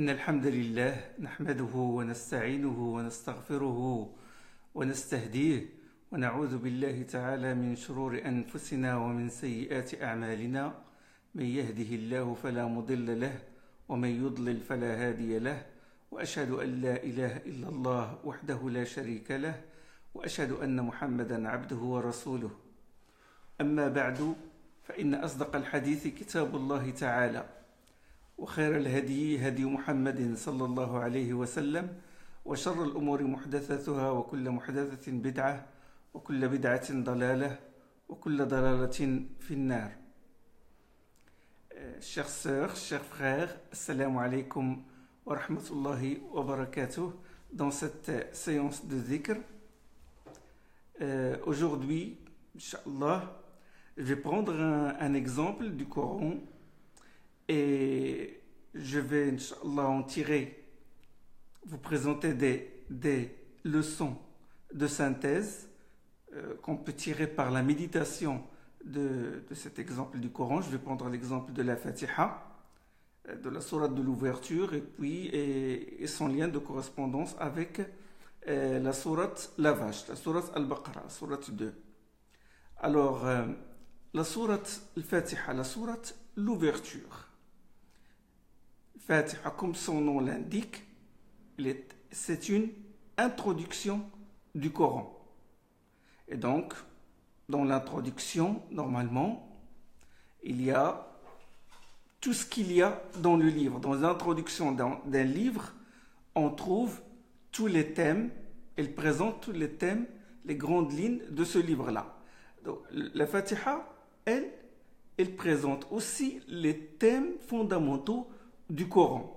إن الحمد لله نحمده ونستعينه ونستغفره ونستهديه ونعوذ بالله تعالى من شرور أنفسنا ومن سيئات أعمالنا من يهده الله فلا مضل له ومن يضلل فلا هادي له وأشهد أن لا إله إلا الله وحده لا شريك له وأشهد أن محمدا عبده ورسوله أما بعد فإن أصدق الحديث كتاب الله تعالى وخير الهدي هدي محمد صلى الله عليه وسلم وشر الأمور محدثاتها وكل محدثة بدعة وكل بدعة ضلالة وكل ضلالة في النار. Chères sœurs, chers frères, assalamu alaikum wa rahmatullahi wa barakatuh. Dans cette séance de dhikr, aujourd'hui, Inch'Allah, je vais prendre un exemple du Coran et je vais, Inch'Allah, en tirer, vous présenter des leçons de synthèse qu'on peut tirer par la méditation de cet exemple du Coran. Je vais prendre l'exemple de la Fatiha, de la sourate de l'ouverture, et puis et son lien de correspondance avec la sourate la vache, la sourate Al-Baqarah, la sourate 2. Alors, la sourate Al-Fatiha, la sourate l'ouverture. Fatiha, comme son nom l'indique, c'est une introduction du Coran. Et donc, dans l'introduction, normalement, il y a tout ce qu'il y a dans le livre. Dans l'introduction d'un livre, on trouve tous les thèmes, elle présente tous les thèmes, les grandes lignes de ce livre-là. Donc, la Fatiha, elle présente aussi les thèmes fondamentaux du Coran.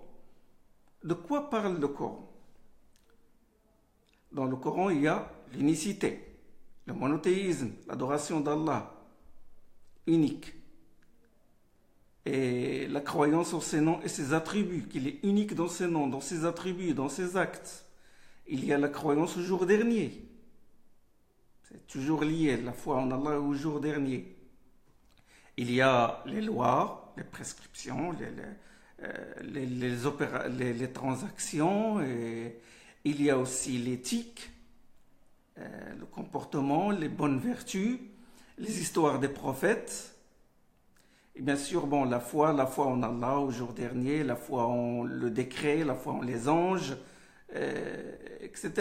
De quoi parle le Coran? Dans le Coran, il y a l'unicité, le monothéisme, l'adoration d'Allah, unique. Et la croyance en ses noms et ses attributs, qu'il est unique dans ses noms, dans ses attributs, dans ses actes. Il y a la croyance au jour dernier. C'est toujours lié, la foi en Allah au jour dernier. Il y a les lois, les prescriptions, les transactions, et il y a aussi l'éthique, le comportement, les bonnes vertus, les histoires des prophètes, et bien sûr, la foi en Allah au jour dernier, la foi en le décret, la foi en les anges, etc.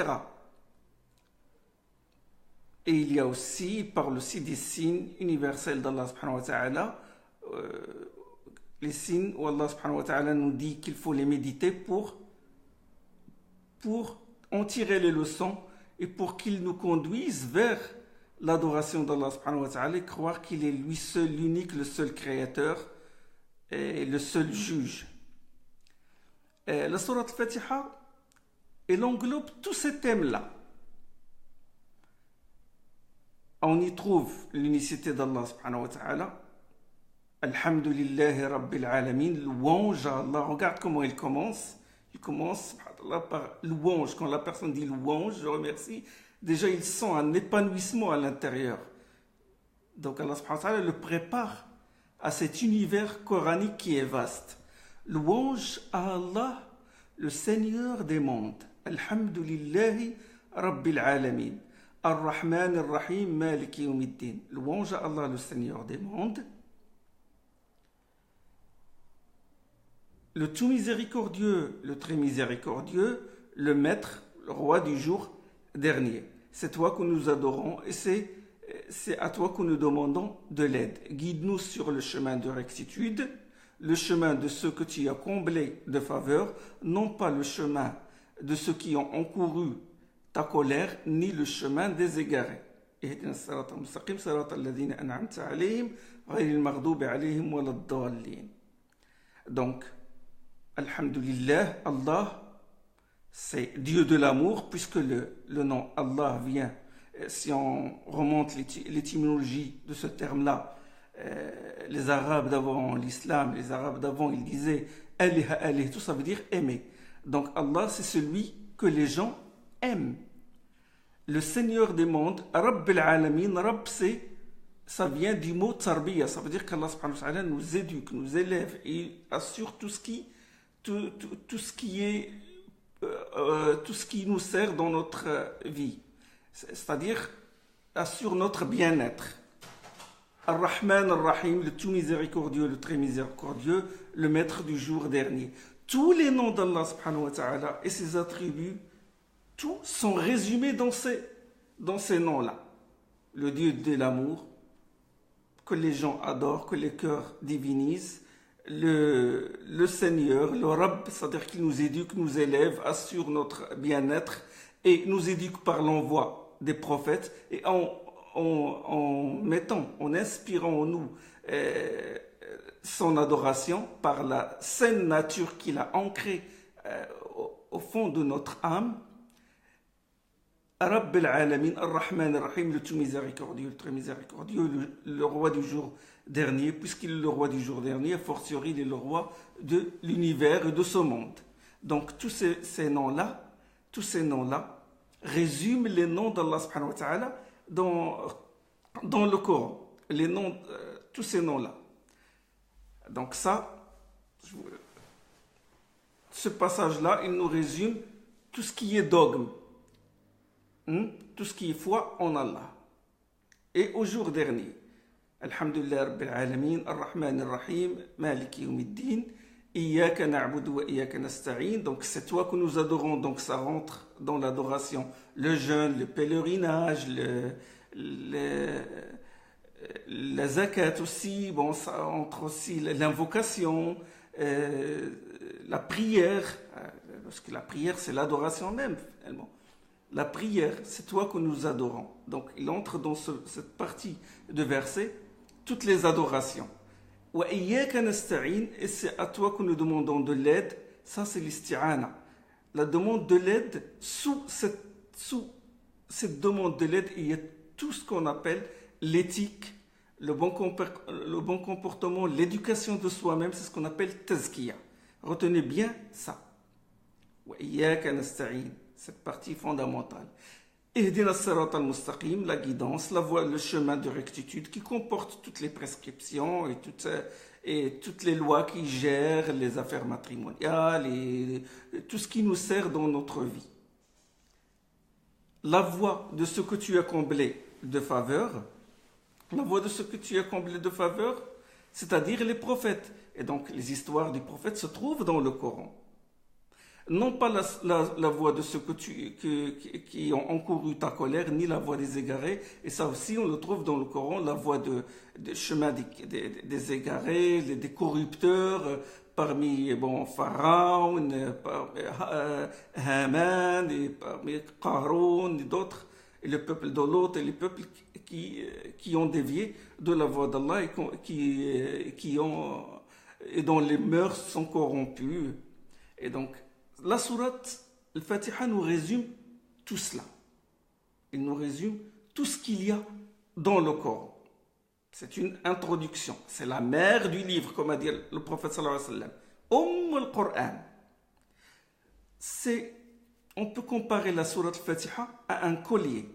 Et il y a aussi, il parle aussi des signes universels d'Allah subhanahu wa ta'ala, les signes où Allah subhanahu wa ta'ala nous dit qu'il faut les méditer pour en tirer les leçons et pour qu'ils nous conduisent vers l'adoration d'Allah subhanahu wa ta'ala et croire qu'il est lui seul, l'unique, le seul créateur et le seul juge. Et la sourate Fatiha, elle englobe tous ces thèmes-là. On y trouve l'unicité d'Allah subhanahu wa ta'ala. Alhamdulillahi Rabbil Alamin, louange à Allah. Regarde comment il commence. Il commence subhanallah, par louange. Quand la personne dit louange, je remercie, déjà il sent un épanouissement à l'intérieur. Donc Allah subhanahu wa ta'ala le prépare à cet univers coranique qui est vaste. Louange à Allah, le Seigneur des mondes. Alhamdulillahi Rabbil Alamin. Ar-Rahman Ar-Rahim Maliki Yawmiddin. Louange à Allah, le Seigneur des mondes. Le tout miséricordieux, le très miséricordieux, le maître, le roi du jour dernier. C'est toi que nous adorons et c'est à toi que nous demandons de l'aide. Guide-nous sur le chemin de rectitude, le chemin de ceux que tu as comblés de faveur, non pas le chemin de ceux qui ont encouru ta colère, ni le chemin des égarés. Ihdina as-sirata al-mustaqim, sirata alladhina an'amta alayhim, ghayril maghdubi alayhim waladdallin. Donc, Alhamdulillah, Allah, c'est Dieu de l'amour, puisque le nom Allah vient, si on remonte l'étymologie de ce terme-là, les Arabes d'avant l'islam, les Arabes d'avant, ils disaient Aliha alih, tout ça veut dire aimer. Donc Allah, c'est celui que les gens aiment. Le Seigneur des mondes, Rabb al-Alamin, Rabb, ça vient du mot tarbiya, ça veut dire qu'Allah subhanahu wa ta'ala nous éduque, nous élève et assure tout ce qui tout ce qui est tout ce qui nous sert dans notre vie, c'est-à-dire assure notre bien-être. Ar-Rahman Ar-Rahim, le tout miséricordieux, le très miséricordieux, le maître du jour dernier. Tous les noms d'Allah subhanahu wa ta'ala et ses attributs, tous sont résumés dans ces noms-là. Le Dieu de l'amour, que les gens adorent, que les cœurs divinisent, le Seigneur, le Rabb, c'est-à-dire qu'il nous éduque, nous élève, assure notre bien-être et nous éduque par l'envoi des prophètes et en inspirant en nous son adoration par la saine nature qu'il a ancrée au fond de notre âme. Rabb al-Alamin, Ar-Rahman Ar-Rahim, le tout miséricordieux, le très miséricordieux, le roi du jour dernier, puisqu'il est le roi du jour dernier, a fortiori il est le roi de l'univers et de ce monde. Donc tous ces noms-là résument les noms d'Allah subhanahu wa ta'ala dans le Coran. Les noms, tous ces noms-là. Donc ce passage-là, il nous résume tout ce qui est dogme. Tout ce qui est foi en Allah. Et au jour dernier, Alhamdulillah Rabbil Alamin, Ar-Rahman Ar-Rahim, Maliki Yawmiddin, Iyaka na'budu wa iyaka nasta'in. Donc c'est toi que nous adorons, donc ça rentre dans l'adoration. Le jeûne, le pèlerinage, la zakat aussi, bon, ça entre aussi l'invocation, la prière, parce que la prière c'est l'adoration même finalement. La prière, c'est toi que nous adorons. Donc, il entre dans cette partie de verset, toutes les adorations. Wa iyyaka nasta'in, et c'est à toi que nous demandons de l'aide. Ça, c'est l'isti'ana. La demande de l'aide, sous cette demande de l'aide, il y a tout ce qu'on appelle l'éthique, le bon comportement, l'éducation de soi-même, c'est ce qu'on appelle tazkiya. Retenez bien ça. Wa iyyaka nasta'in. Cette partie fondamentale. Ihdina as-sirata al-mustaqim, la guidance, la voie, le chemin de rectitude qui comporte toutes les prescriptions et toutes les lois qui gèrent les affaires matrimoniales et tout ce qui nous sert dans notre vie. La voie de ce que tu as comblé de faveur, c'est-à-dire les prophètes. Et donc les histoires des prophètes se trouvent dans le Coran. Non pas la voie de ceux qui ont encouru ta colère, ni la voie des égarés. Et ça aussi, on le trouve dans le Coran, la voie de chemin des égarés, des corrupteurs, parmi Pharaon, Haman, et parmi Qaroun et d'autres, et le peuple de l'autre, et les peuples qui ont dévié de la voie d'Allah et dont les mœurs sont corrompues. Et donc, la sourate Al-Fatiha nous résume tout cela. Il nous résume tout ce qu'il y a dans le Coran. C'est une introduction. C'est la mère du livre, comme a dit le prophète sallallahu alayhi wa sallam. al-Qur'an. On peut comparer la sourate Al-Fatiha à un collier.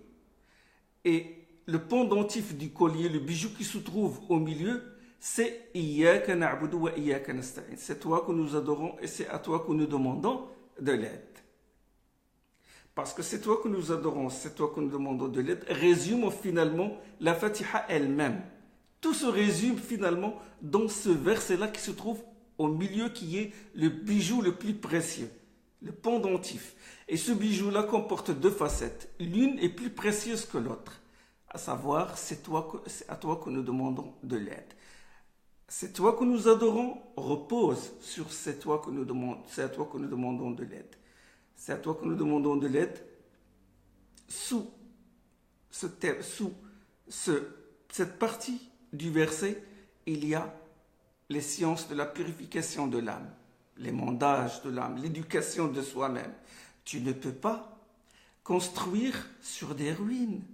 Et le pendentif du collier, le bijou qui se trouve au milieu, c'est Iyyaka na'budu wa iyyaka nasta'in. C'est toi que nous adorons et c'est à toi que nous demandons de l'aide. Parce que c'est toi que nous adorons, c'est toi que nous demandons de l'aide, résume finalement la Fatiha elle-même. Tout se résume finalement dans ce verset-là qui se trouve au milieu, qui est le bijou le plus précieux, le pendentif. Et ce bijou-là comporte deux facettes. L'une est plus précieuse que l'autre. À savoir, c'est à toi que nous demandons de l'aide. C'est toi que nous adorons, repose sur c'est à toi que nous demandons de l'aide. C'est à toi que nous demandons de l'aide. Sous cette partie du verset, il y a les sciences de la purification de l'âme, les mondages de l'âme, l'éducation de soi-même. Tu ne peux pas construire sur des ruines.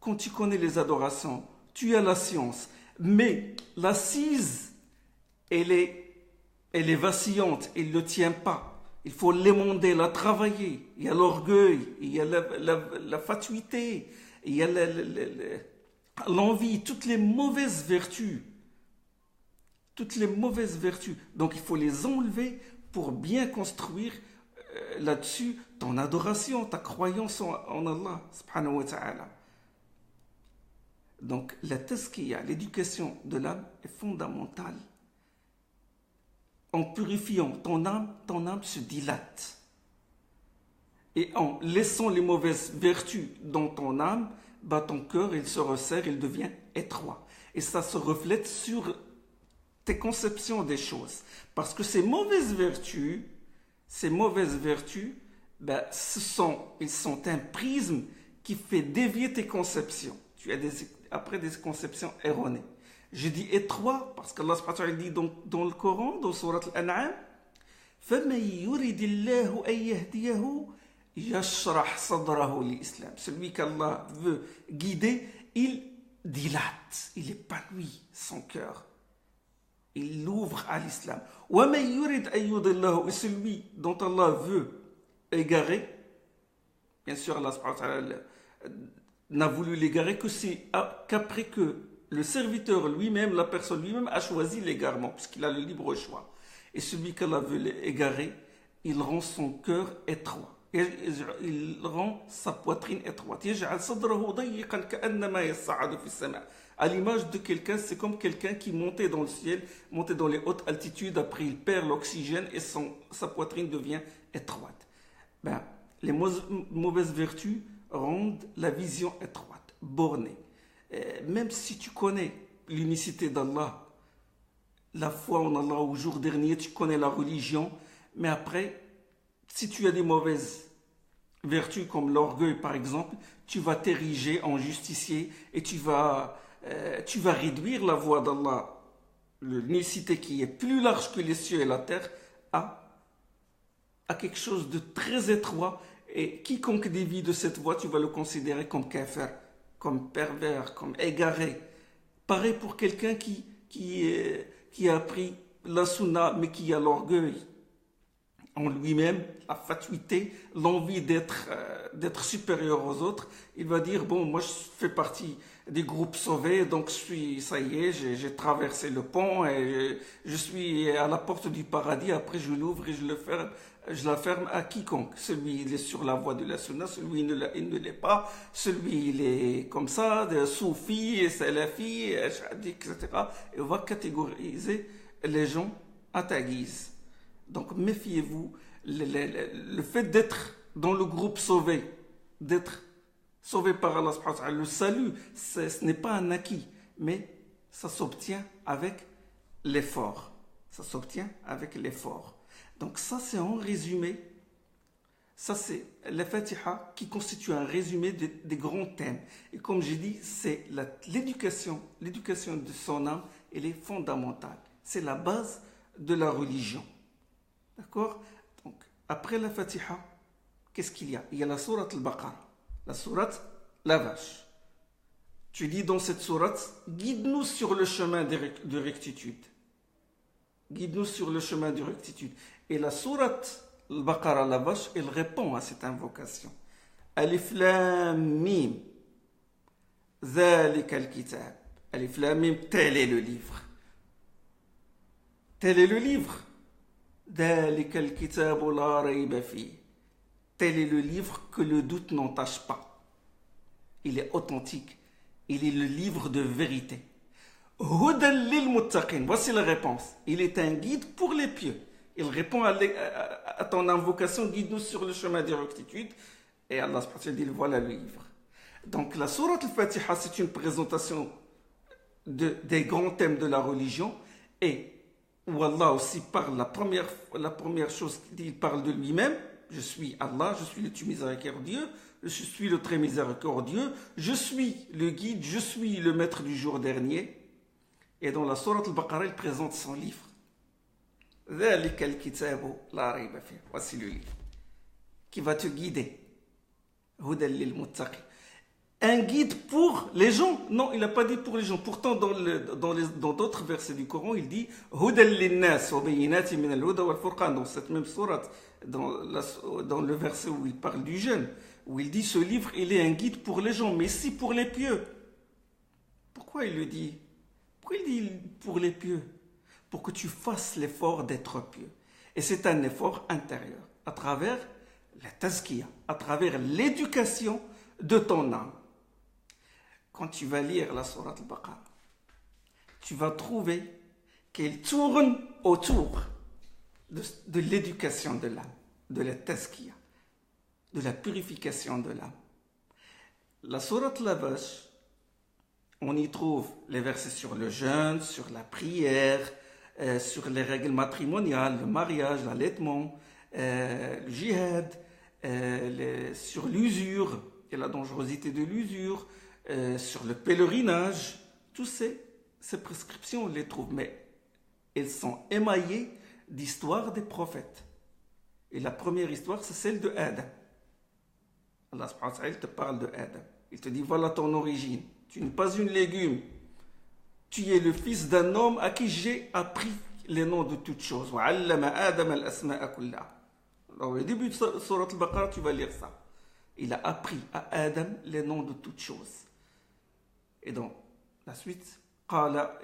Quand tu connais les adorations, tu as la science, mais l'assise, elle est vacillante, elle ne tient pas. Il faut l'émonder, la travailler. Il y a l'orgueil, il y a la fatuité, il y a l'envie, toutes les mauvaises vertus. toutes les mauvaises vertus. Donc il faut les enlever pour bien construire là-dessus ton adoration, ta croyance en Allah, subhanahu wa ta'ala. Donc la tazkiya, l'éducation de l'âme est fondamentale. En purifiant ton âme se dilate. Et en laissant les mauvaises vertus dans ton âme, bah ton cœur, il se resserre, il devient étroit. Et ça se reflète sur tes conceptions des choses. Parce que ces mauvaises vertus, bah, ils sont un prisme qui fait dévier tes conceptions. Tu as après des conceptions erronées. Je dis étroit parce qu'Allah subhanahu wa ta'ala dit dans le Coran, dans Surat Al-An'am, فَمَنْ يُرِدِ اللَّهُ أَنْ يَهْدِيَهُ يَشْرَحْ صَدْرَهُ لِلْإِسْلَامِ. Celui qu'Allah veut guider, il dilate, il épanouit son cœur. Il l'ouvre à l'islam. وَمَنْ يُرِدْ أَنْ يُضِلَّهُ, et celui dont Allah veut égarer, bien sûr Allah subhanahu wa ta'ala n'a voulu l'égarer qu'après que le serviteur lui-même, la personne lui-même a choisi l'égarement, puisqu'il a le libre choix. Et celui qu'Allah veut égarer, il rend son cœur étroit. Il rend sa poitrine étroite. À l'image de quelqu'un, c'est comme quelqu'un qui montait dans le ciel, montait dans les hautes altitudes, après il perd l'oxygène et sa poitrine devient étroite. Ben, les mauvaises vertus rendent la vision étroite, bornée. Même si tu connais l'unicité d'Allah, la foi en Allah au jour dernier, tu connais la religion, mais après, si tu as des mauvaises vertus comme l'orgueil par exemple, tu vas t'ériger en justicier et tu vas réduire la voie d'Allah, l'unicité qui est plus large que les cieux et la terre, à quelque chose de très étroit, et quiconque dévie de cette voie, tu vas le considérer comme kafir, comme pervers, comme égaré. Pareil pour quelqu'un qui a appris la sunna mais qui a l'orgueil en lui-même, la fatuité, l'envie d'être supérieur aux autres. Il va dire, bon, moi je fais partie des groupes sauvés, donc ça y est, j'ai traversé le pont et je suis à la porte du paradis, après je l'ouvre et je la ferme à quiconque. Celui il est sur la voie de la sunna, celui il ne l'est pas, celui il est comme ça, de soufi, salafi, ash'adi, etc. Et on va catégoriser les gens à ta guise. Donc méfiez-vous, le fait d'être dans le groupe sauvé, d'être sauvé par Allah subhanahu wa ta'ala, le salut, ce n'est pas un acquis, mais ça s'obtient avec l'effort. Ça s'obtient avec l'effort. Donc ça c'est en résumé, ça c'est la Fatiha qui constitue un résumé des grands thèmes. Et comme j'ai dit, c'est l'éducation de son âme, elle est fondamentale. C'est la base de la religion. D'accord? Donc après la Fatiha, qu'est-ce qu'il y a? Il y a la sourate al-Baqarah, la sourate la vache. Tu dis dans cette sourate, guide-nous sur le chemin de rectitude. Guide-nous sur le chemin de rectitude. Et la sourate al-Baqarah, la vache, elle répond à cette invocation. Alif Lam Mim. Zalika al-kitab. Alif Lam Mim, tel est le livre. Tel est le livre. Zalika al-kitab la rayba fi. Tel est le livre que le doute n'entache pas. Il est authentique. Il est le livre de vérité. Hudan lil muttaqin. Voici la réponse. Il est un guide pour les pieux. Il répond à ton invocation, guide-nous sur le chemin de rectitude. Et Allah dit, voilà le livre. Donc la sourate al-Fatiha, c'est une présentation des grands thèmes de la religion. Et où Allah aussi parle, la première chose qu'il dit, il parle de lui-même. Je suis Allah, je suis le tout miséricordieux, je suis le très miséricordieux, je suis le guide, je suis le maître du jour dernier. Et dans la sourate al-Baqarah, il présente son livre. Voici le livre qui va te guider. Un guide pour les gens? Non, il n'a pas dit pour les gens. Pourtant, dans d'autres versets du Coran, il dit dans cette même sourate, dans le verset où il parle du jeûne, où il dit ce livre, il est un guide pour les gens, mais si pour les pieux. Pourquoi il le dit? Pourquoi il dit pour les pieux? pour que tu fasses l'effort d'être pieux. Et c'est un effort intérieur, à travers la tazkiya, à travers l'éducation de ton âme. Quand tu vas lire la sourate al-Baqarah, tu vas trouver qu'elle tourne autour de l'éducation de l'âme, de la tazkiya, de la purification de l'âme. La sourate la vache, on y trouve les versets sur le jeûne, sur la prière, sur les règles matrimoniales, le mariage, l'allaitement, le djihad, sur l'usure et la dangerosité de l'usure, sur le pèlerinage. Toutes ces prescriptions, on les trouve, mais elles sont émaillées d'histoires des prophètes. Et la première histoire, c'est celle de Adam. Allah subhanahu wa ta'ala te parle de Adam. Il te dit, voilà ton origine. Tu n'es pas une légume. Tu es le fils d'un homme à qui j'ai appris les noms de toutes choses. Alors, au début de Surat al-Baqarah, tu vas lire ça. Il a appris à Adam les noms de toutes choses. Et donc, la suite,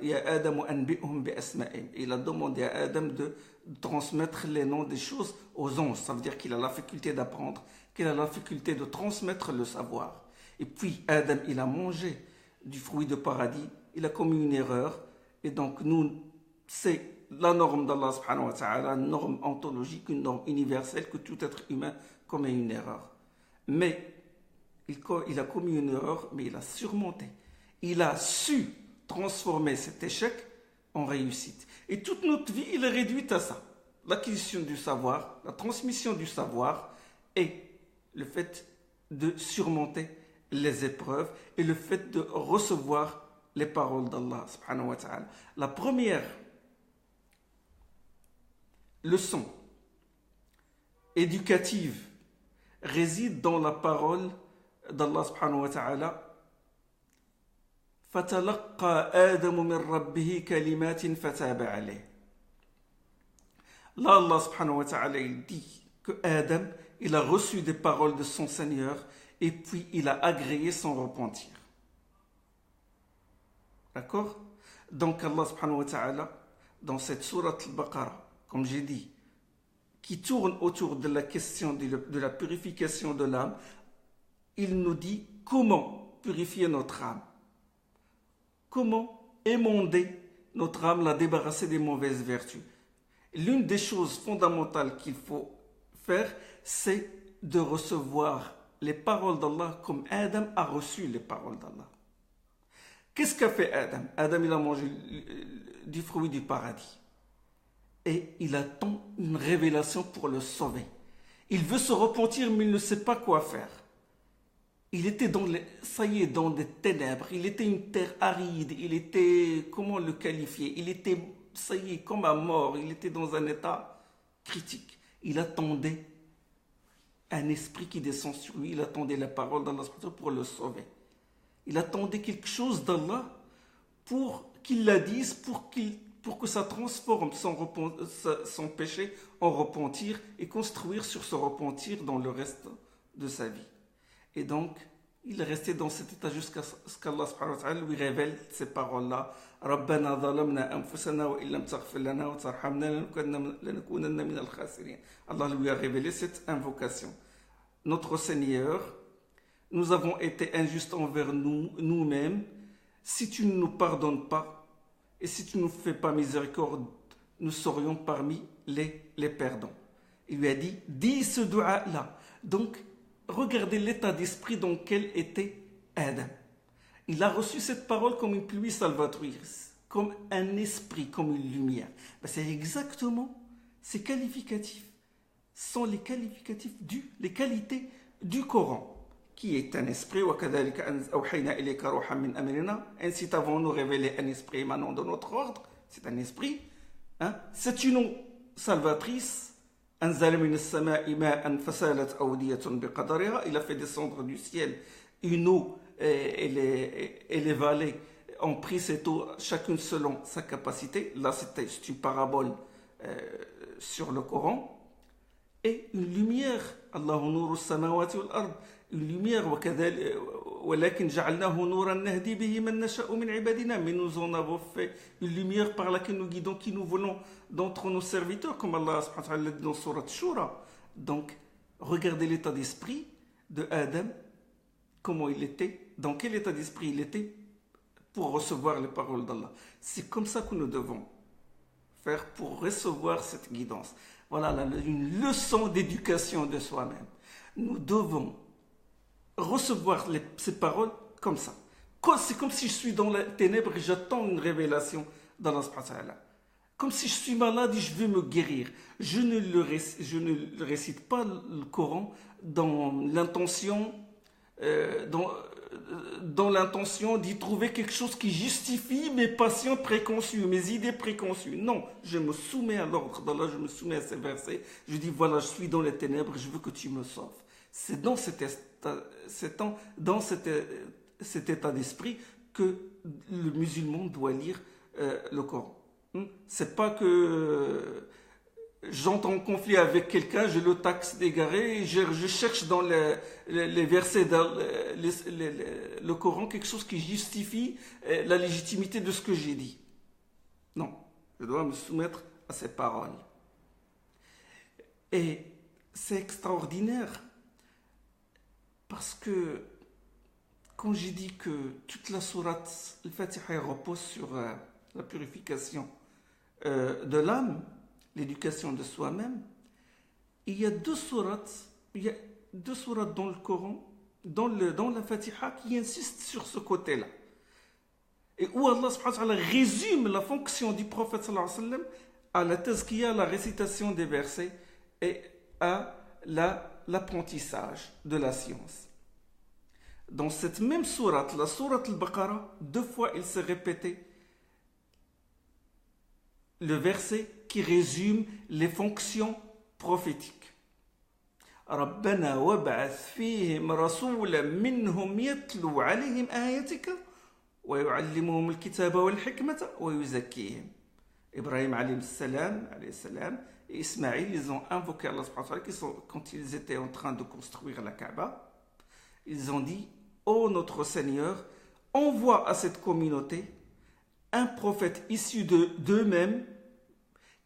il a demandé à Adam de transmettre les noms des choses aux anges. Ça veut dire qu'il a la faculté d'apprendre, qu'il a la faculté de transmettre le savoir. Et puis, Adam, il a mangé du fruit de paradis, il a commis une erreur, et donc c'est la norme d'Allah subhanahu wa ta'ala, une norme ontologique, une norme universelle que tout être humain commet une erreur. Mais il a commis une erreur, mais il a surmonté. Il a su transformer cet échec en réussite. Et toute notre vie, il est réduite à ça. L'acquisition du savoir, la transmission du savoir et le fait de surmonter les épreuves et le fait de recevoir les paroles d'Allah subhanahu wa ta'ala. La première leçon éducative réside dans la parole d'Allah subhanahu wa ta'ala. فَتَلَقَّى آدَمُ مِنْ رَبِّهِ كَلِمَاتٍ فَتَابَ عَلَيْهِ. Là, Allah subhanahu wa ta'ala, il dit que Adam, il a reçu des paroles de son Seigneur et puis il a agréé son repentir. D'accord? Donc Allah subhanahu wa ta'ala, dans cette sourate al-Baqarah, comme j'ai dit, qui tourne autour de la question de la purification de l'âme, il nous dit comment purifier notre âme. Comment émonder notre âme, la débarrasser des mauvaises vertus. L'une des choses fondamentales qu'il faut faire, c'est de recevoir les paroles d'Allah comme Adam a reçu les paroles d'Allah. Qu'est-ce qu'a fait Adam? Adam, il a mangé du fruit du paradis. Et il attend une révélation pour le sauver. Il veut se repentir, mais il ne sait pas quoi faire. Il était dans des ténèbres. Il était une terre aride. Il était, comment le qualifier? Il était, comme à mort. Il était dans un état critique. Il attendait un esprit qui descend sur lui. Il attendait la parole d'Allah pour le sauver. Il attendait quelque chose d'Allah pour qu'il la dise, pour que ça transforme son péché en repentir et construire sur ce repentir dans le reste de sa vie. Et donc, il est resté dans cet état jusqu'à ce qu'Allah subhanahu wa ta'ala lui révèle ces paroles-là. رَبَّنَا ظَلَمْنَا أَنفُسَنَا وَإِن لَمْ تَغْفِرْ لَنَا وَتَرْحَمْنَا لَنَكُونَنَّ مِنَ الْخَاسِرِينَ. Allah lui a révélé cette invocation. Notre Seigneur, nous avons été injustes envers nous-mêmes. Si tu ne nous pardonnes pas et si tu ne nous fais pas miséricorde, nous serions parmi les perdants. Il lui a dit, dis ce dua-là. Donc, regardez l'état d'esprit dans lequel était Adam. Il a reçu cette parole comme une pluie salvatrice, comme un esprit, comme une lumière. C'est exactement ces qualificatifs. Sont les qualificatifs les qualités du Coran, qui est un esprit. Ainsi t'avons-nous révélé un esprit émanant de notre ordre. C'est un esprit. C'est une eau salvatrice. Il a fait descendre du ciel une eau et les vallées ont pris cette eau, chacune selon sa capacité. Là, c'est une parabole sur le Coran. Et une lumière, Allahu nuru samawati wal ard, une lumière, ولكن جعلناه نورا نهدي به من نشاء من عبادنا. Mais nous en avons fait une lumière par laquelle nous guidons qui nous voulons d'entre nos serviteurs, comme Allah subhanahu wa ta'ala l'a dit dans Surat Shura. Donc, regardez l'état d'esprit de Adam, comment il était, dans quel état d'esprit il était pour recevoir les paroles d'Allah. C'est comme ça que nous devons faire pour recevoir cette guidance. Voilà une leçon d'éducation de soi-même. Nous devons recevoir ces paroles comme ça. C'est comme si je suis dans les ténèbres et j'attends une révélation d'Allah subhanahu wa ta'ala. Comme si je suis malade et je veux me guérir. Je ne récite pas le Coran dans l'intention d'y trouver quelque chose qui justifie mes passions préconçues, mes idées préconçues. Non, je me soumets à l'ordre d'Allah, je me soumets à ces versets. Je dis voilà, je suis dans les ténèbres, je veux que tu me sauves. C'est dans cet état d'esprit que le musulman doit lire le Coran. C'est pas que j'entre en conflit avec quelqu'un, je le taxe d'égaré, et je cherche dans les versets le Coran quelque chose qui justifie la légitimité de ce que j'ai dit. Non, je dois me soumettre à ces paroles. Et c'est extraordinaire parce que quand j'ai dit que toute la sourate Al-Fatiha repose sur la purification de l'âme, l'éducation de soi-même, il y a deux sourates dans le Coran, dans la Fatiha, qui insistent sur ce côté-là. Et où Allah subhanahu wa ta'ala résume la fonction du prophète sallallahu alayhi wa sallam à la tazkiya, à la récitation des versets et à l'apprentissage de la science. Dans cette même sourate, la sourate al-Baqarah, 2 fois il s'est répété le verset qui résume les fonctions prophétiques. ربنا وابعث فيهم رسولا منهم يتلو عليهم آياتك ويعلمهم الكتاب والحكمة ويزكيهم. Ibrahim alayhi salam et Ismaïl, ils ont invoqué Allah subhanahu wa ta'ala quand ils étaient en train de construire la Kaaba. Ils ont dit, ô notre Seigneur, envoie à cette communauté un prophète issu d'eux-mêmes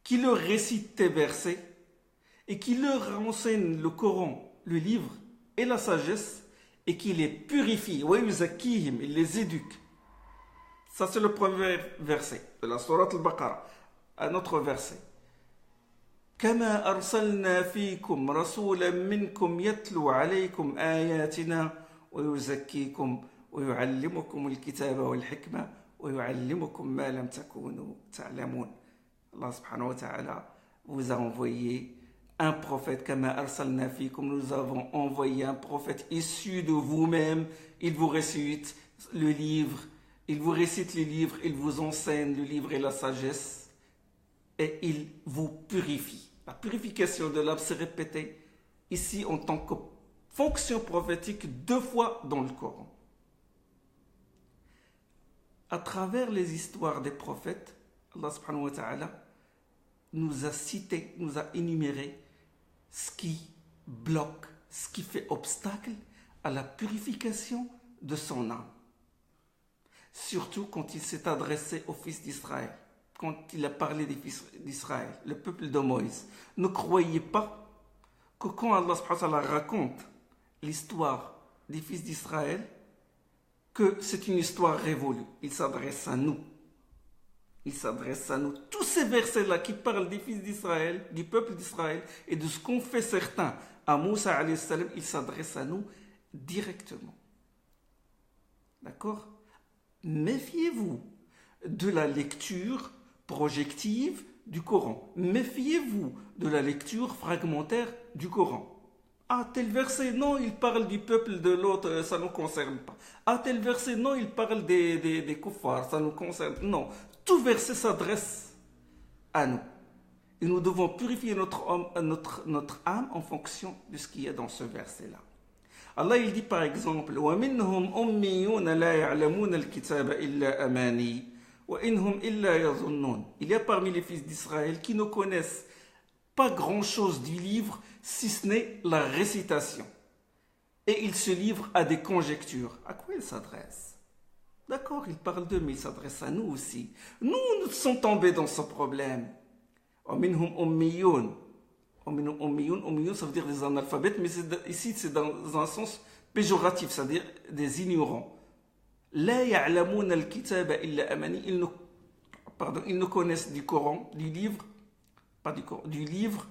qui leur récite tes versets et qui leur enseigne le Coran, le livre et la sagesse et qui les purifie. Il les éduque. Ça c'est le premier verset de la sourate al-Baqarah. Un autre verset. كما أرسلنا فيكم رسولا منكم يتلو عليكم آياتنا ويزكيكم ويعلمكم الكتاب والحكمة ويعلمكم ما لم تكونوا تعلمون. Allah subhanahu wa ta'ala vous a envoyé un prophète, كما أرسلنا فيكم, nous avons envoyé un prophète issu de vous-même. Il vous récite le livre, il vous enseigne le livre et la sagesse et il vous purifie. La purification de l'âme s'est répétée ici en tant que fonction prophétique 2 fois dans le Coran. À travers les histoires des prophètes, Allah subhanahu wa ta'ala nous a cité, nous a énuméré ce qui bloque, ce qui fait obstacle à la purification de son âme. Surtout quand il s'est adressé aux fils d'Israël, quand il a parlé des fils d'Israël, le peuple de Moïse. Ne croyez pas que quand Allah subhanahu wa ta'ala raconte l'histoire des fils d'Israël, que c'est une histoire révolue. Il s'adresse à nous. Il s'adresse à nous. Tous ces versets-là qui parlent des fils d'Israël, du peuple d'Israël et de ce qu'ont fait certains à Moussa alayhi salam, il s'adresse à nous directement. D'accord? Méfiez-vous de la lecture projective du Coran. Méfiez-vous de la lecture fragmentaire du Coran. Ah, tel verset, non, il parle du peuple de l'autre, ça ne nous concerne pas. Ah, tel verset, non, il parle des kuffars, ça nous concerne. Non, tout verset s'adresse à nous. Et nous devons purifier notre âme en fonction de ce qu'il y a dans ce verset-là. Allah, il dit par exemple, وَمِنْهُمْ أُمِّيُّونَ لَا يَعْلَمُونَ الْكِتَابَ إِلَّا أَمَانِي وَإِنْهُمْ إِلَّا يَظُنُّونَ. Il y a parmi les fils d'Israël qui ne connaissent pas grand-chose du livre, si ce n'est la récitation. et il se livre à des conjectures. À quoi il s'adresse? D'accord, il parle d'eux, mais il s'adresse à nous aussi. Nous sommes tombés dans ce problème. ومنهم أميون. ومنهم أميون. أميون, ça veut dire des analphabètes, mais ici c'est dans un sens péjoratif, c'est-à-dire des ignorants. لا يعلمون الكتاب إلا أماني. Ils ne connaissent du Coran, du livre, pas du Coran, du livre,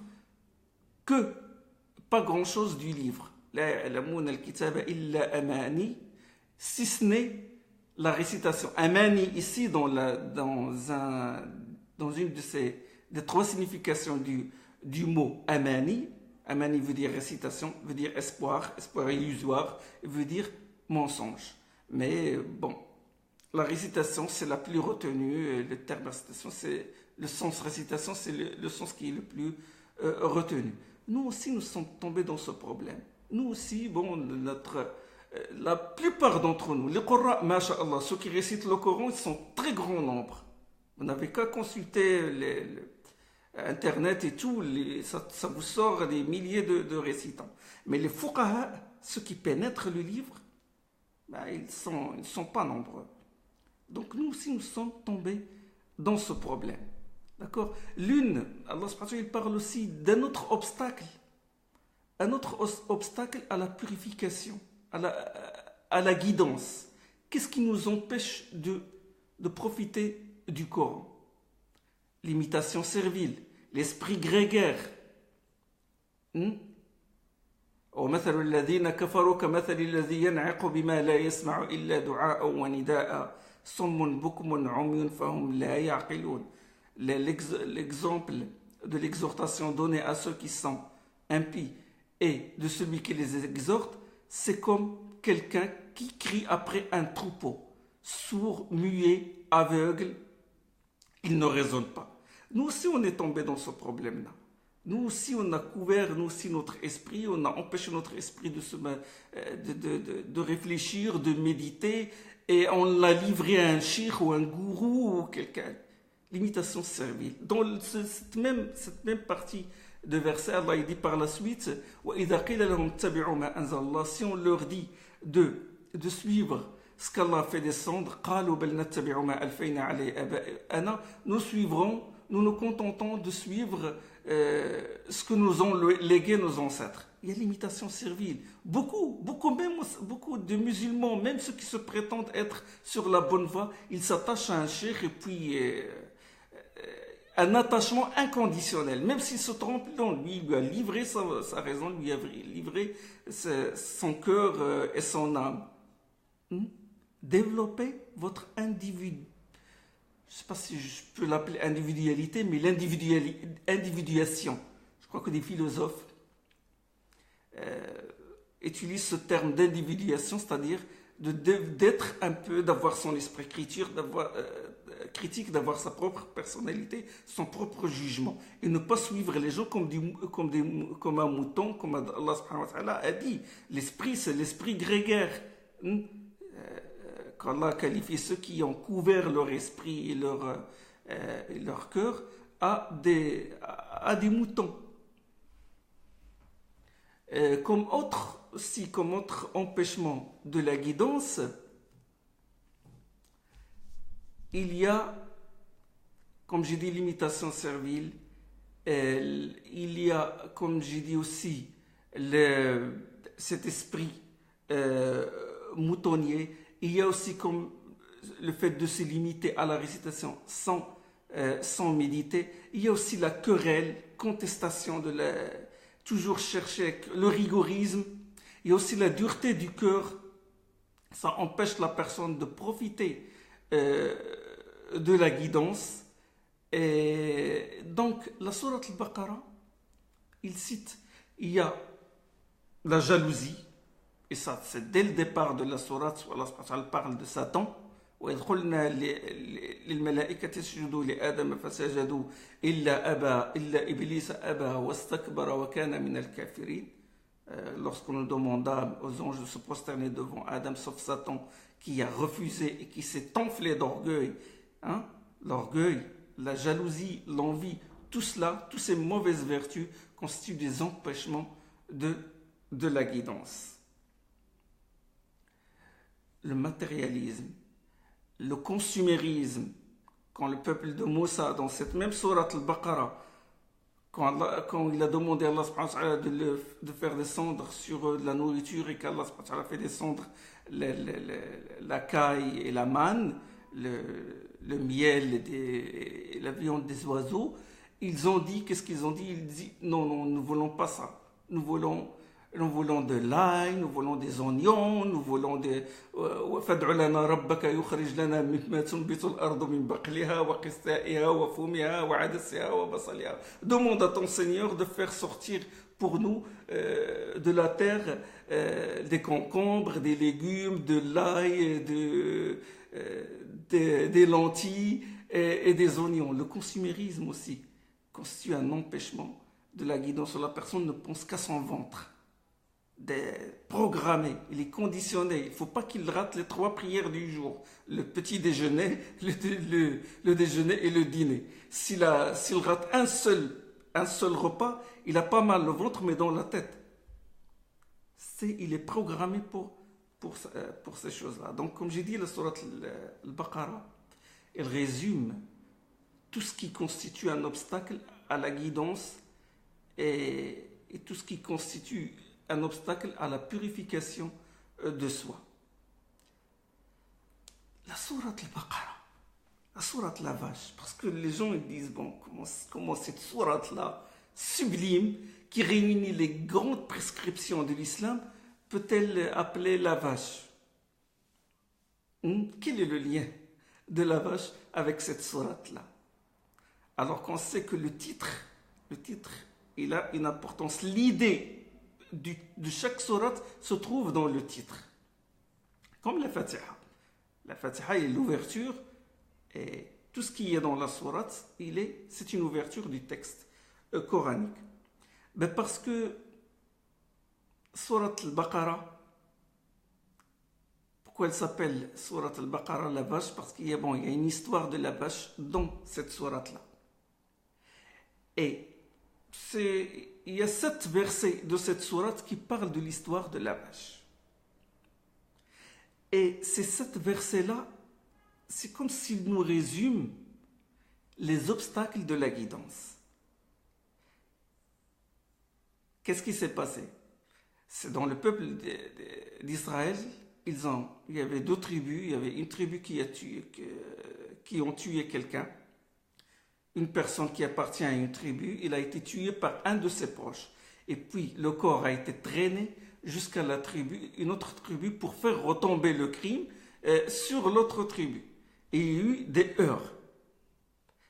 que pas grand-chose du livre. لا يعلمون الكتاب إلا أماني, si ce n'est la récitation. Amani, ici, dans une des trois significations du mot Amani, Amani veut dire récitation, veut dire espoir, espoir illusoire, veut dire mensonge. Mais bon, la récitation, c'est la plus retenue, le terme récitation, c'est le sens récitation, c'est le sens qui est le plus retenu. Nous aussi, nous sommes tombés dans ce problème. Nous aussi, bon, la plupart d'entre nous, les Qurra, masha'Allah, ceux qui récitent le Coran, ils sont très grand nombre. Vous n'avez qu'à consulter Internet et tout, ça vous sort des milliers de récitants. Mais les fuqaha, ceux qui pénètrent le livre, ben, ils ne sont pas nombreux. Donc nous aussi, nous sommes tombés dans ce problème. D'accord? Allah subhanahu wa ta'ala, il parle aussi d'un autre obstacle. Un autre obstacle à la purification, à la guidance. Qu'est-ce qui nous empêche de profiter du Coran? L'imitation servile, l'esprit grégaire. ومثل الذين كفروا كمثل الذي ينعق بما لا يسمع إلا دعاء ونداء صم بكم عمي فهم لا يعقلون. L'exemple de l'exhortation donnée à ceux qui sont impies et de celui qui les exhorte, c'est comme quelqu'un qui crie après un troupeau, sourd, muet, aveugle, il ne raisonne pas. Nous aussi, on est tombé dans ce problème-là. Nous aussi, on a couvert, nous aussi, notre esprit, on a empêché notre esprit de réfléchir, de méditer, et on l'a livré à un cheikh ou un gourou ou quelqu'un. L'imitation servile. Dans cette même partie de verset, Allah il dit par la suite, si on leur dit de suivre ce qu'Allah fait descendre, nous suivrons, nous nous contentons de suivre ce que nous ont légué nos ancêtres. Il y a l'imitation servile. Beaucoup de musulmans, même ceux qui se prétendent être sur la bonne voie, ils s'attachent à un cheikh et puis un attachement inconditionnel. Même s'il se trompe, lui a livré sa raison, lui a livré son cœur et son âme. Développez votre individu. Je ne sais pas si je peux l'appeler individualité, mais l'individuation. Je crois que des philosophes utilisent ce terme d'individuation, c'est-à-dire d'être un peu, d'avoir son esprit critique, d'avoir sa propre personnalité, son propre jugement, et ne pas suivre les gens comme un mouton, comme Allah subhanahu wa ta'ala a dit. L'esprit, c'est l'esprit grégaire. Quand Allah qualifie ceux qui ont couvert leur esprit et leur cœur à des moutons. Comme autre empêchement de la guidance, il y a, comme j'ai dit, l'imitation servile, il y a, comme j'ai dit aussi, cet esprit moutonnier. Il y a aussi comme le fait de se limiter à la récitation sans méditer. Il y a aussi la querelle, contestation toujours chercher le rigorisme. Il y a aussi la dureté du cœur. Ça empêche la personne de profiter de la guidance. Et donc, la sourate al-Baqarah, il y a la jalousie. Et ça, c'est dès le départ de la sourate où Allah parle de Satan. وإذ قلنا للملائكة اسجدوا لآدم فسجدوا إلا إبليس أبى واستكبر وكان من الكافرين. Lorsqu'on nous demanda aux anges de se prosterner devant Adam, sauf Satan, qui a refusé et qui s'est enflé d'orgueil. L'orgueil, la jalousie, l'envie, tout cela, toutes ces mauvaises vertus constituent des empêchements de la guidance. le matérialisme, le consumérisme, quand le peuple de Moussa, dans cette même sourate al-Baqarah, quand il a demandé à Allah subhanahu wa ta'ala de faire descendre sur eux de la nourriture et qu'Allah subhanahu wa ta'ala fait descendre la caille et la manne, le miel et la viande des oiseaux, ils ont dit, qu'est-ce qu'ils ont dit? Ils disent, non, non, nous ne voulons pas ça. Nous voulons de l'ail, nous voulons des oignons, nous voulons des... فَادْعُ لَنَا رَبَّكَ يُخْرِجْ لَنَا مِمَّا تُنْبِتُ الْأَرْضُ مِنْ بَقْلِهَا وَقِثَّائِهَا وَفُومِهَا وَعَدَسِهَا وَبَصَلِهَا. Demande à ton Seigneur de faire sortir pour nous de la terre des concombres, des légumes, de l'ail, des lentilles et des oignons. Le consumérisme aussi constitue un empêchement de la guidance. La personne ne pense qu'à son ventre. Programmé, il est conditionné. Il ne faut pas qu'il rate les 3 prières du jour. Le petit déjeuner, le déjeuner et le dîner. S'il rate un seul repas, il a pas mal le ventre, mais dans la tête. Il est programmé pour ces choses-là. Donc, comme j'ai dit, la sourate al-Baqarah, elle résume tout ce qui constitue un obstacle à la guidance et tout ce qui constitue un obstacle à la purification de soi. La sourate al-Baqarah, la sourate la vache, parce que les gens ils disent, bon, comment cette sourate-là, sublime, qui réunit les grandes prescriptions de l'islam, peut-elle appeler la vache? Quel est le lien de la vache avec cette sourate-là? Alors qu'on sait que le titre, il a une importance. L'idée de chaque sourate se trouve dans le titre. Comme la Fatiha. La Fatiha est l'ouverture et tout ce qui est dans la sourate, c'est une ouverture du texte coranique. Ben parce que sourate al-Baqarah, pourquoi elle s'appelle sourate al-Baqarah, la vache? Parce qu'il y a une histoire de la vache dans cette sourate-là. Et il y a 7 versets de cette sourate qui parlent de l'histoire de la vache. Et ces 7 versets-là, c'est comme s'ils nous résument les obstacles de la guidance. Qu'est-ce qui s'est passé? C'est dans le peuple d'Israël, il y avait 2 tribus. Il y avait une tribu qui ont tué quelqu'un. Une personne qui appartient à une tribu, il a été tué par un de ses proches. Et puis le corps a été traîné jusqu'à une autre tribu pour faire retomber le crime sur l'autre tribu. Et il y a eu des heurts.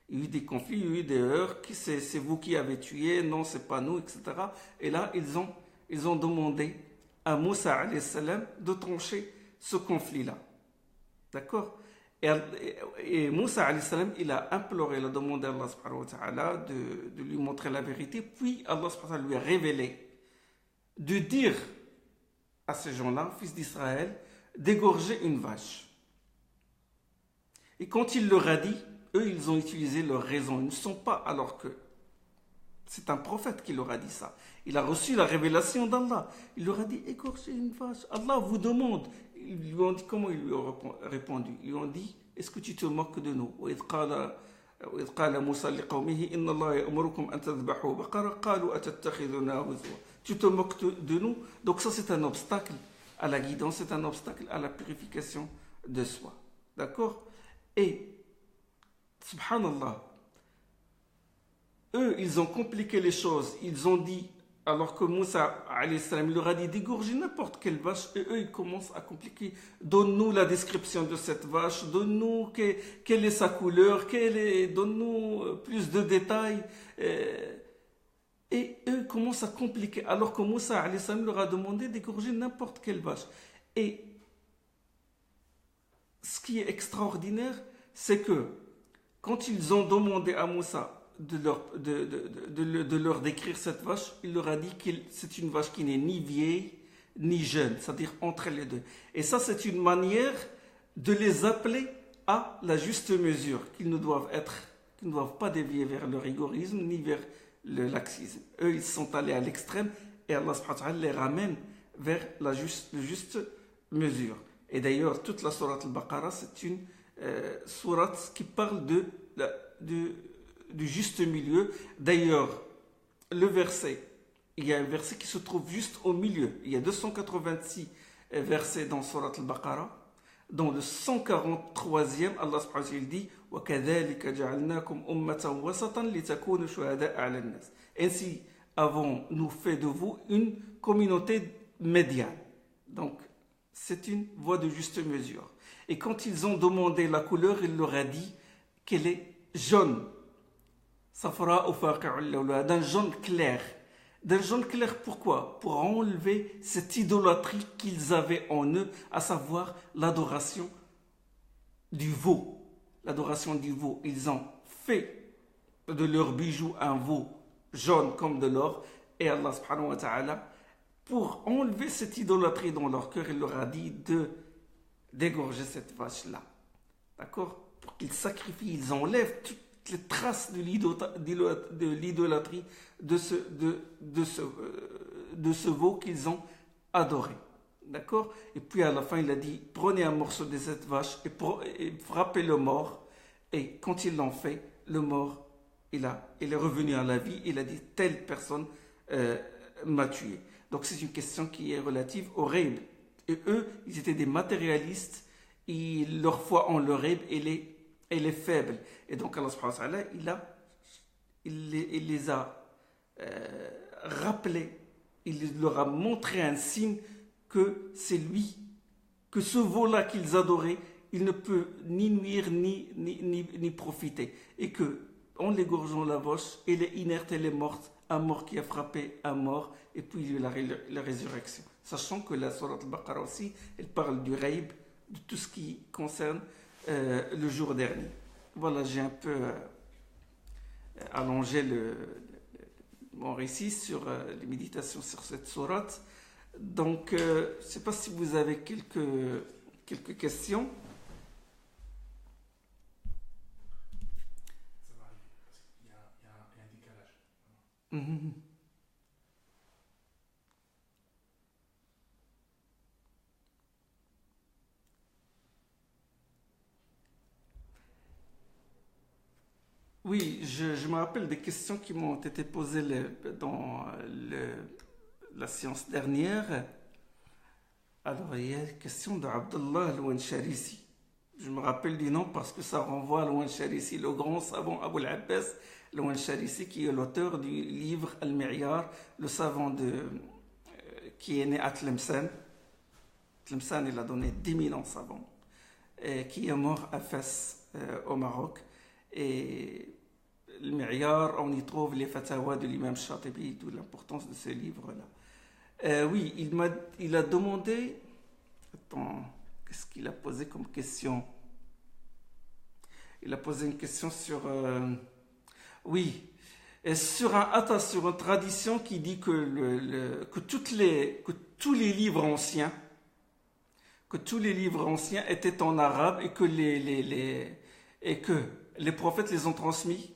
Il y a eu des conflits, il y a eu des heurts. C'est vous qui avez tué, non, c'est pas nous, etc. Et là, ils ont demandé à Moussa alayhi salam de trancher ce conflit-là. D'accord? Et Moussa alayhi salam, il a imploré, il a demandé à Allah subhanahu wa ta'ala de lui montrer la vérité. Puis Allah subhanahu wa ta'ala lui a révélé de dire à ces gens-là, fils d'Israël, d'égorger une vache. Et quand il leur a dit, eux, ils ont utilisé leur raison. Ils ne sont pas, alors que c'est un prophète qui leur a dit ça. Il a reçu la révélation d'Allah. Il leur a dit, égorgez une vache. Allah vous demande. Ils lui ont dit, comment ils lui ont répondu? Ils lui ont dit, est-ce que tu te moques de nous? وإذ قال موسى لقومه إن الله يأمركم أن تذبحوا بقرة قالوا أتتخذنا هزوا. Tu te moques de nous? Donc ça, c'est un obstacle à la guidance, c'est un obstacle à la purification de soi. D'accord? Et, subhanallah, eux, ils ont compliqué les choses. Ils ont dit, alors que Moussa, alayhi salam, il leur a dit d'égorger n'importe quelle vache, et eux, ils commencent à compliquer. Donne-nous la description de cette vache, donne-nous quelle est sa couleur, donne-nous plus de détails. Et eux commencent à compliquer, alors que Moussa, alayhi salam, leur a demandé d'égorger n'importe quelle vache. Et ce qui est extraordinaire, c'est que quand ils ont demandé à Moussa de leur décrire cette vache, il leur a dit que c'est une vache qui n'est ni vieille ni jeune, c'est-à-dire entre les deux. Et ça, c'est une manière de les appeler à la juste mesure, qu'ils ne doivent pas dévier vers le rigorisme ni vers le laxisme. Eux, ils sont allés à l'extrême et Allah subhanahu wa ta'ala les ramène vers la juste mesure. Et d'ailleurs, toute la sourate Al-Baqarah, c'est une sourate qui parle du juste milieu. D'ailleurs, le verset, il y a un verset qui se trouve juste au milieu. Il y a 286 versets dans sourate Al-Baqarah. Dans le 143e, Allah subhanahu wa ta'ala dit وَكَذَلِكَ جَعَلْنَاكُمْ أُمَّةً وَسَطًا لِتَكُونُوا شُهَدَاءَ عَلَى النَّاسِ. Ainsi avons-nous fait de vous une communauté médiane. Donc, c'est une voie de juste mesure. Et quand ils ont demandé la couleur, il leur a dit qu'elle est jaune. Safra ou faqi'ul lawla, d'un jaune clair. D'un jaune clair, pourquoi? Pour enlever cette idolâtrie qu'ils avaient en eux, à savoir l'adoration du veau. L'adoration du veau. Ils ont fait de leur bijou un veau jaune comme de l'or. Et Allah subhanahu wa ta'ala, pour enlever cette idolâtrie dans leur cœur, il leur a dit d'égorger cette vache-là. D'accord? Pour qu'ils sacrifient, ils enlèvent toutes les traces de l'idolâtrie de ce veau qu'ils ont adoré. D'accord? Et puis à la fin, il a dit, prenez un morceau de cette vache et frappez le mort. Et quand ils l'ont fait, le mort, il est revenu à la vie. Il a dit, telle personne m'a tué. Donc c'est une question qui est relative au ghaib. Et eux, ils étaient des matérialistes. Et leur foi en le ghaib, elle est faible. Et donc Allah subhanahu wa ta'ala, il les a rappelés, il leur a montré un signe que c'est lui, que ce veau-là qu'ils adoraient, il ne peut ni nuire ni profiter. Et que, en l'égorgeant la vache, elle est inerte, elle est morte, un mort qui a frappé un mort, et puis il y a la résurrection. Sachant que la sourate Al-Baqarah aussi, elle parle du ghaib, de tout ce qui concerne le jour dernier. Voilà, j'ai un peu allongé mon récit sur les méditations sur cette sourate. Donc, je ne sais pas si vous avez quelques questions. Ça va arriver, parce qu'il y a un décalage. Mm-hmm. Oui, je me rappelle des questions qui m'ont été posées dans la séance dernière. Alors, il y a la question d'Abdullah al-Wansharisi. Je me rappelle du nom parce que ça renvoie à al-Wansharisi, le grand savant Abu al-Abbas al-Wansharisi, qui est l'auteur du livre Al-Mi'yar, le savant qui est né à Tlemcen. Tlemcen, il a donné 10 000 ans savants, qui est mort à Fès, au Maroc. Et le Mi'yar, on y trouve les fatawas de l'imam Shatibi, d'où l'importance de ce livre-là. Oui, il a demandé. Attends, qu'est-ce qu'il a posé comme question? Il a posé une question sur. Oui, et sur sur une tradition qui dit que tous les livres anciens, étaient en arabe et que les prophètes les ont transmis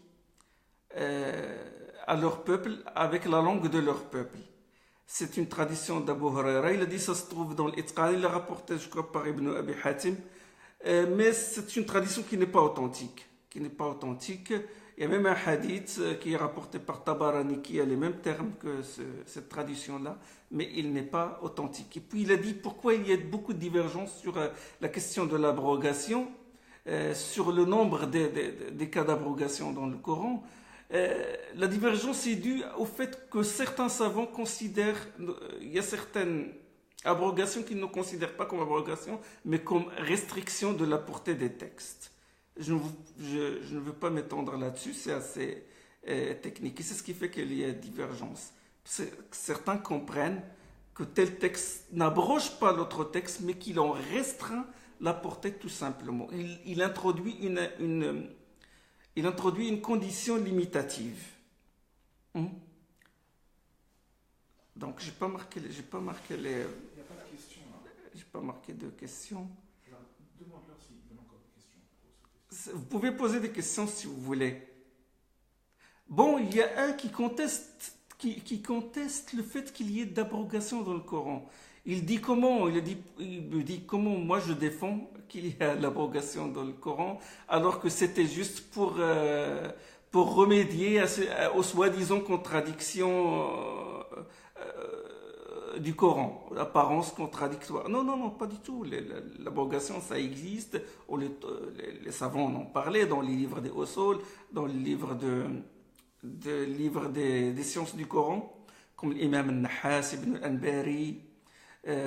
à leur peuple avec la langue de leur peuple. C'est une tradition d'Abu Huraira. Il a dit ça se trouve dans l'Itqan. Il l'a rapporté, je crois, par Ibn Abi Hatim. Mais c'est une tradition qui n'est pas authentique. Il y a même un hadith qui est rapporté par Tabarani qui a les mêmes termes que cette tradition-là, mais il n'est pas authentique. Et puis il a dit pourquoi il y a beaucoup de divergences sur la question de l'abrogation, sur le nombre des cas d'abrogation dans le Coran. La divergence est due au fait que certains savants considèrent, il y a certaines abrogations qu'ils ne considèrent pas comme abrogation, mais comme restriction de la portée des textes. Je ne veux pas m'étendre là-dessus, c'est assez technique. Et c'est ce qui fait qu'il y a divergence. Certains comprennent que tel texte n'abroge pas l'autre texte, mais qu'il en restreint la portée tout simplement. Il introduit une condition limitative. Donc, j'ai pas marqué les. Il n'y a pas de question là. J'ai pas marqué de questions. Demande-leur s'ils veulent encore des questions. Vous pouvez poser des questions si vous voulez. Bon, il y a un qui conteste qui conteste le fait qu'il y ait d'abrogation dans le Coran. Il dit comment, il me dit comment moi je défends qu'il y a l'abrogation dans le Coran, alors que c'était juste pour remédier aux soi-disant contradictions du Coran, l'apparence contradictoire. Non, non, non, pas du tout. L'abrogation, ça existe. Les savants en ont parlé dans les livres des Usul, dans les livres des sciences du Coran, comme l'imam al-Nahas, ibn al-Anbari,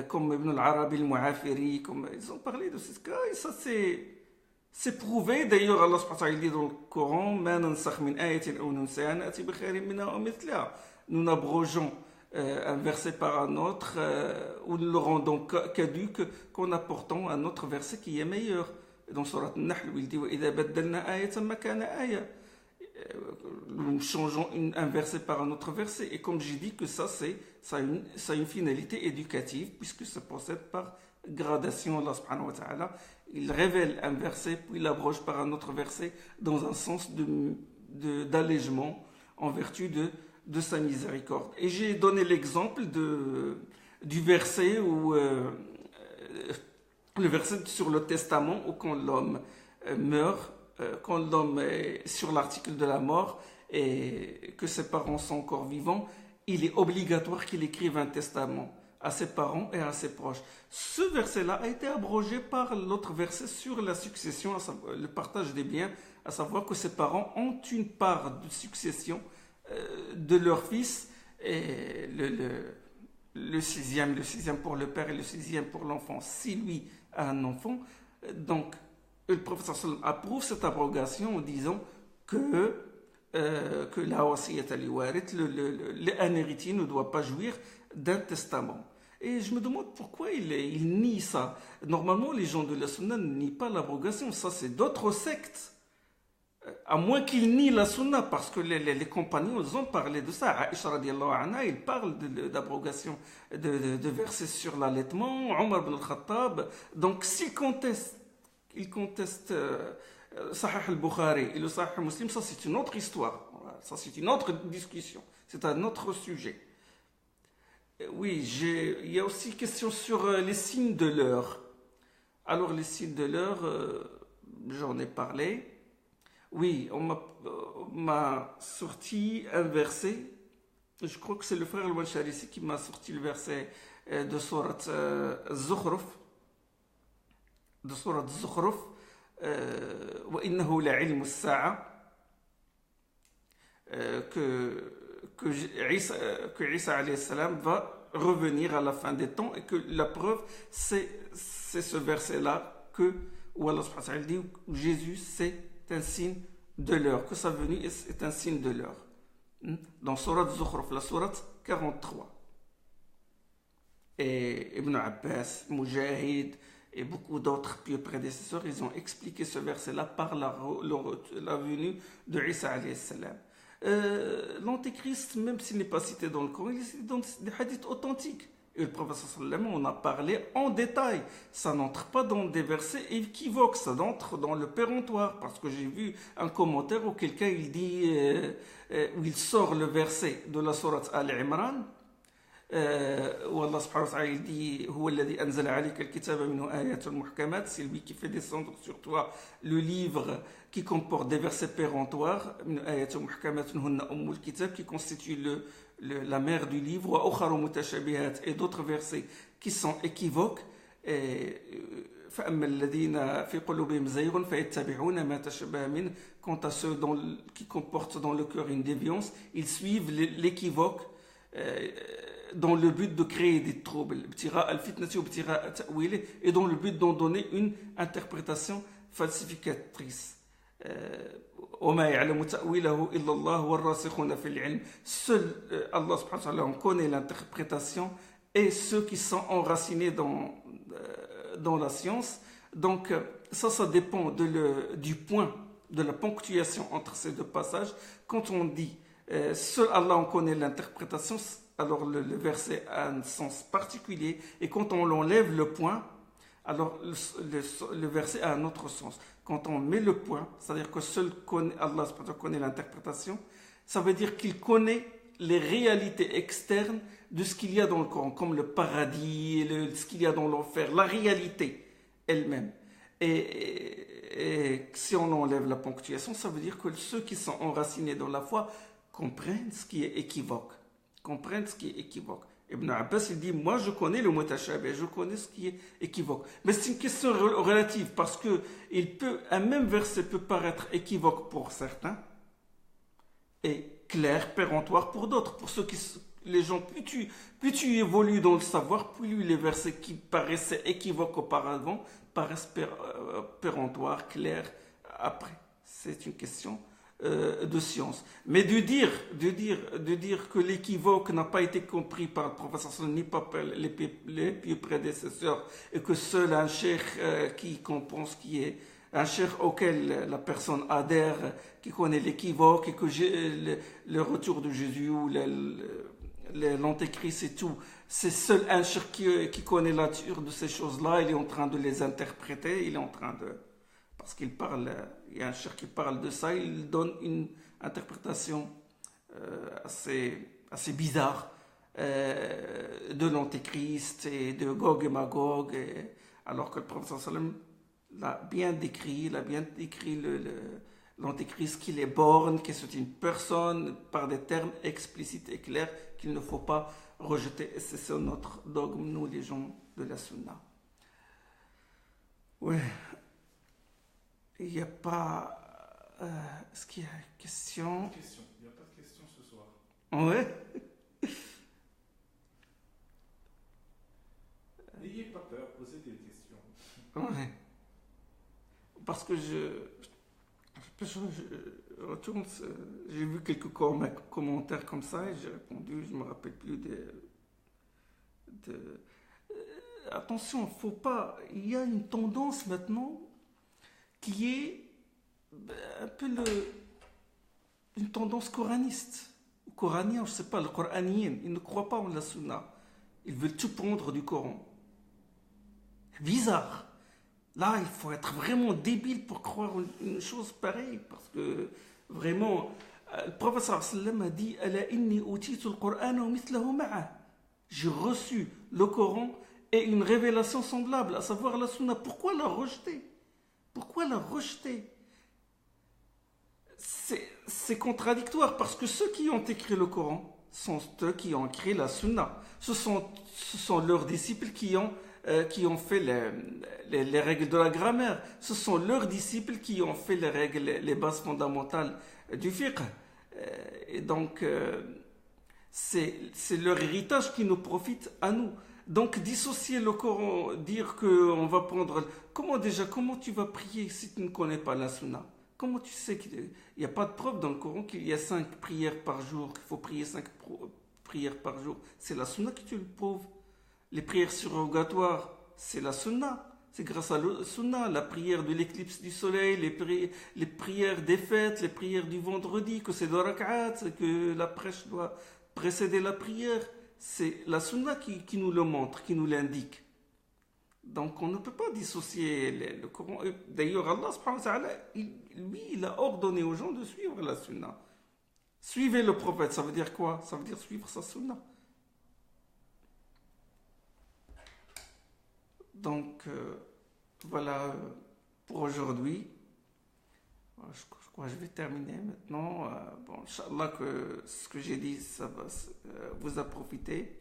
comme Ibn al-Arabi al-Mu'afiri, ils ont parlé de ce cas, et ça c'est prouvé. D'ailleurs, Allah subhanahu wa ta'ala dit dans le Coran, Ma nansakh min ayatin aw nunsiha na'ti bi khairin minha aw mithliha. Nous n'abrogeons un verset par un autre, ou nous le rendons caduque qu'en apportant un autre verset qui est meilleur. Dans Surat An-Nahl, il dit, وَإِذَا بَدَّلْنَا آيَةً مَكَانَ آيَةً. Nous changeons un verset par un autre verset. Et comme j'ai dit que ça a une finalité éducative, puisque ça procède par gradation. Allah subhanahu wa ta'ala, il révèle un verset, puis il l'abroge par un autre verset, dans un sens d'allègement, en vertu de sa miséricorde. Et j'ai donné l'exemple du verset où le verset sur le testament, où quand l'homme meurt, quand l'homme est sur l'article de la mort et que ses parents sont encore vivants, il est obligatoire qu'il écrive un testament à ses parents et à ses proches. Ce verset-là a été abrogé par l'autre verset sur la succession, le partage des biens, à savoir que ses parents ont une part de succession de leur fils, et le sixième pour le père et le sixième pour l'enfant, si lui a un enfant. Donc, le professeur sallam approuve cette abrogation en disant que la wasiyata li warith, un héritier ne doit pas jouir d'un testament. Et je me demande pourquoi il nie ça. Normalement, les gens de la sunna ne nient pas l'abrogation. Ça, c'est d'autres sectes. À moins qu'ils nient la sunna, parce que les compagnons, ils ont parlé de ça. Aïcha radiallahu anha, il parle d'abrogation de versets sur l'allaitement. Omar ibn al-Khattab. Donc, s'ils contestent, Sahih al-Bukhari et le Sahih al-Muslim, ça c'est une autre histoire. Ça c'est une autre discussion. C'est un autre sujet. Oui, il y a aussi question sur les signes de l'heure. Alors, les signes de l'heure, j'en ai parlé. Oui, on m'a sorti un verset. Je crois que c'est le frère Al-Wansharisi qui m'a sorti le verset de Surat Zukhruf. De Surat Zukhruf. وَإِنَّهُ لَعِلْمُ السَّاعَةِ. Que Isa alayhi salam va revenir à la fin des temps, et que la preuve c'est ce verset là où Allah subhanahu wa ta'ala dit où Jésus c'est un signe de l'heure, que sa venue est un signe de l'heure, dans Surat Zukhruf, la Surat 43. Et Ibn Abbas, Mujahid et beaucoup d'autres pieux prédécesseurs, ils ont expliqué ce verset là par la venue de Isa alayhi salam. L'antéchrist, même s'il n'est pas cité dans le Coran, il est cité dans des hadiths authentiques. Et le prophète sallam en a parlé en détail. Ça n'entre pas dans des versets équivoques, ça entre dans le péremptoire. Parce que j'ai vu un commentaire où quelqu'un il dit, où il sort le verset de la sourate Al-Imran, où Allah subhanahu wa ta'ala il dit Huwa alladhi anzala alayka al-kitaba minhu ayatun muhkamat, c'est lui qui fait descendre sur toi le livre qui comporte des versets péremptoires, ayatun muhkamatun hunna ummul kitab, qui constitue la mère du livre, wa ukharu mutashabihat, et d'autres versets qui sont équivoques. فأما الذين في قلوبهم زيغ فيتبعون ما تشابه منه, quant à ceux qui comportent dans le cœur une déviance, ils suivent l'équivoque dans le but de créer des troubles, et dans le but d'en donner une interprétation falsificatrice. Seul Allah subhanahu wa ta'ala en connaît l'interprétation, et ceux qui sont enracinés dans la science. Donc ça dépend du point, de la ponctuation entre ces deux passages. Quand on dit seul Allah en connaît l'interprétation, alors le verset a un sens particulier, et quand on l'enlève le point, alors le verset a un autre sens. Quand on met le point, c'est-à-dire que seul Allah connaît l'interprétation, ça veut dire qu'il connaît les réalités externes de ce qu'il y a dans le Coran, comme le paradis, ce qu'il y a dans l'enfer, la réalité elle-même. Et si on enlève la ponctuation, ça veut dire que ceux qui sont enracinés dans la foi comprennent ce qui est équivoque. Comprennent ce qui est équivoque. Ibn Abbas, il dit, moi je connais le mutashabih, je connais ce qui est équivoque. Mais c'est une question relative, parce que un même verset peut paraître équivoque pour certains, et clair, péremptoire pour d'autres. Pour ceux qui, les gens, plus tu évolues dans le savoir, plus les versets qui paraissaient équivoques auparavant paraissent péremptoires, clairs après. C'est une question de science. Mais de dire que l'équivoque n'a pas été compris par le professeur ni par les pieux prédécesseurs et que seul un cheikh qu'on pense qui est un cheikh auquel la personne adhère, qui connaît l'équivoque et que le retour de Jésus ou l'antéchrist et tout, c'est seul un cheikh qui connaît la nature de ces choses-là, il est en train de les interpréter, il est en train de... Parce qu'il parle, il y a un cheikh qui parle de ça, il donne une interprétation assez bizarre de l'antéchrist et de Gog et Magog, alors que le prophète sallam l'a bien décrit, l'antéchrist qu'il est borne, que c'est une personne par des termes explicites et clairs qu'il ne faut pas rejeter. Et c'est notre dogme, nous les gens de la Sunna. Ouais. Il n'y a pas... est-ce qu'il y a une question? Il n'y a pas de question ce soir. Ouais. N'ayez pas peur, posez des questions. Ouais. Parce que je retourne, j'ai vu quelques commentaires comme ça et j'ai répondu, je ne me rappelle plus attention, faut pas... Il y a une tendance maintenant qui est un peu une tendance coraniste, ou coranien, je ne sais pas, le coranien. Ils ne croient pas en la sunna. Ils veulent tout prendre du Coran. Bizarre. Là, il faut être vraiment débile pour croire une chose pareille, parce que vraiment, le prophète sallam a dit Ala inni utitu al-Qur'ana wa mithlahu ma'a. J'ai reçu le Coran et une révélation semblable, à savoir la sunna. Pourquoi la rejeter? Pourquoi la rejeter? C'est contradictoire parce que ceux qui ont écrit le Coran sont ceux qui ont écrit la Sunna. Ce sont leurs disciples qui ont fait les règles de la grammaire. Ce sont leurs disciples qui ont fait les règles, les bases fondamentales du fiqh. Et donc, c'est leur héritage qui nous profite à nous. Donc, dissocier le Coran, dire qu'on va prendre... Comment tu vas prier si tu ne connais pas la Sunna? Comment tu sais qu'il n'y a pas de preuve dans le Coran qu'il y a 5 prières par jour, qu'il faut prier 5 prières par jour? C'est la Sunna qui te le prouve. Les prières surrogatoires, c'est la Sunna. C'est grâce à la Sunna, la prière de l'éclipse du soleil, les prières des fêtes, les prières du vendredi, que c'est de rak'at, que la prêche doit précéder la prière. C'est la Sunna qui nous le montre, qui nous l'indique. Donc on ne peut pas dissocier le Coran. D'ailleurs, Allah subhanahu wa ta'ala, il a ordonné aux gens de suivre la Sunna. Suivez le prophète, ça veut dire quoi? Ça veut dire suivre sa Sunna. Donc voilà pour aujourd'hui. Je crois que je vais terminer maintenant. Bon, Inch'Allah que ce que j'ai dit, ça va vous a profité.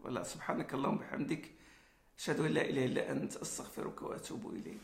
Voilà, subhanakallahumma bihamdik. أشهد أن لا إله إلا أنت أستغفرك وأتوب إليك